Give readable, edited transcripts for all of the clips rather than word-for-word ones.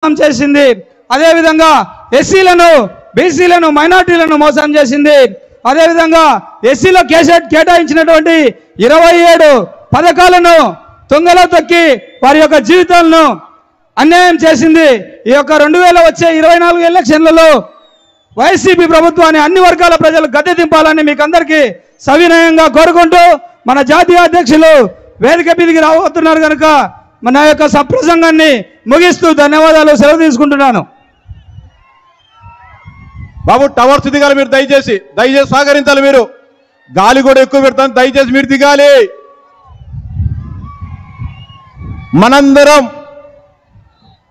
చేసింది. అదే విధంగా ఎస్సీలను బీసీలను మైనారిటీలను మోసం చేసింది. అదే విధంగా ఎస్సీలో కేటాయించినటువంటి 27 పథకాలను తుంగలో తొక్కి వారి యొక్క జీవితాలను అన్యాయం చేసింది. ఈ యొక్క 2024 ఎలక్షన్లలో వైసీపీ ప్రభుత్వాన్ని అన్ని వర్గాల ప్రజలు గద్దె దింపాలని మీకు అందరికీ సవినయంగా కోరుకుంటూ మన జాతీయ అధ్యక్షులు వేదిక మీదకి రాబోతున్నారు కనుక మన యొక్క సప్రసంగాన్ని ముగిస్తూ ధన్యవాదాలు సెలవు తీసుకుంటున్నాను. బాబు టవర్స్ దిగాలి మీరు, దయచేసి సహకరించాలి. మీరు గాలి కూడా ఎక్కువ పెడతాను, దయచేసి మీరు దిగాలి. మనందరం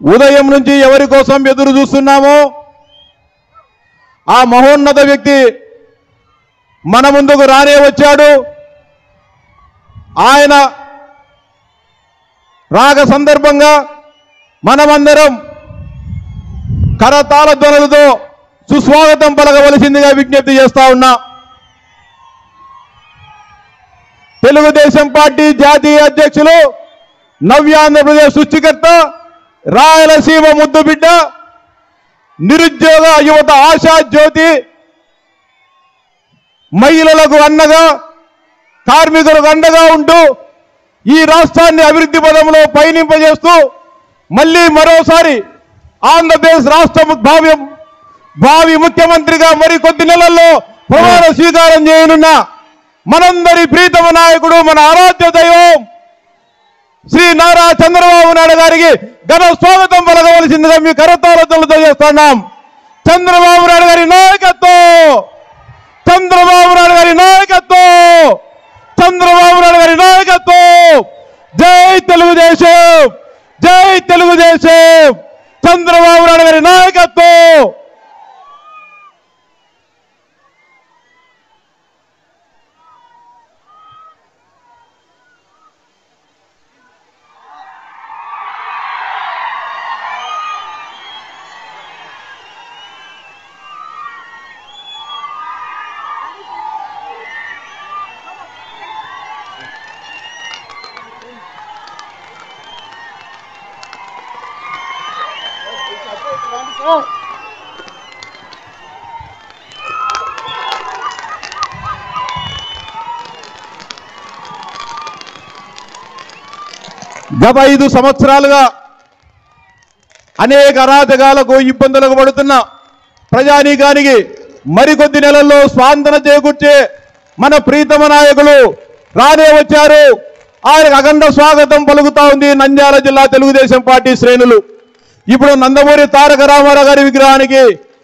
ఉదయం నుంచి ఎవరి కోసం ఎదురు చూస్తున్నామో ఆ మహోన్నత వ్యక్తి మన ముందుకు రానే వచ్చాడు. ఆయన రాక సందర్భంగా మనమందరం కరతాళ ధ్వనులతో సుస్వాగతం పలకవలసిందిగా విజ్ఞప్తి చేస్తా ఉన్నా. తెలుగుదేశం పార్టీ జాతీయ అధ్యక్షులు, నవ్యాంధ్రప్రదేశ్ సృష్టికర్త, రాయలసీమ ముద్దుబిడ్డ, నిరుద్యోగ యువత ఆశా జ్యోతి, మహిళలకు అండగా కార్మికులకు అండగా ఉంటూ ఈ రాష్ట్రాన్ని అభివృద్ధి పదంలో పయనింపజేస్తూ మళ్ళీ మరోసారి ఆంధ్రప్రదేశ్ రాష్ట్ర భావి ముఖ్యమంత్రిగా మరికొద్ది నెలల్లో ప్రమాణ స్వీకారం చేయనున్న మనందరి ప్రీతమ నాయకుడు, మన ఆరాధ్య దైవం శ్రీ నారా చంద్రబాబు నాయుడు గారికి ఘన స్వాగతం పలకవలసిందిగా మీ కరతాళతలతో చేస్తున్నాం. చంద్రబాబు నాయుడు గారి నాయకత్వం, చంద్రబాబు నాయుడు గారి నాయకత్వం, చంద్రబాబు నాయుడు గారి నాయకత్వం. జై తెలుగుదేశం, జై తెలుగుదేశం, చంద్రబాబు నాయుడు గారి నాయకత్వం. గత 5 సంవత్సరాలుగా అనేక అరాచకాలకు ఇబ్బందులకు పడుతున్న ప్రజానీకానికి మరికొద్ది నెలల్లో స్వాంతన చేకూర్చే మన ప్రీతమ నాయకులు రానే వచ్చారు. ఆయనకు అఖండ స్వాగతం పలుకుతా ఉంది నంద్యాల జిల్లా తెలుగుదేశం పార్టీ శ్రేణులు. ఇప్పుడు నందమూరి తారక రామారావు గారి విగ్రహానికి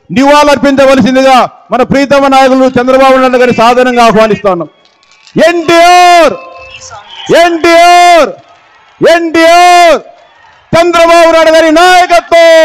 నివాళులర్పించవలసిందిగా మన ప్రీతమ నాయకులు చంద్రబాబు నాయుడు గారి సాధారణంగా ఆహ్వానిస్తున్నాం. ఎన్టీఆర్, ఎన్టీఆర్, ఎన్టీఆర్, చంద్రబాబు నాయుడు గారి నాయకత్వం.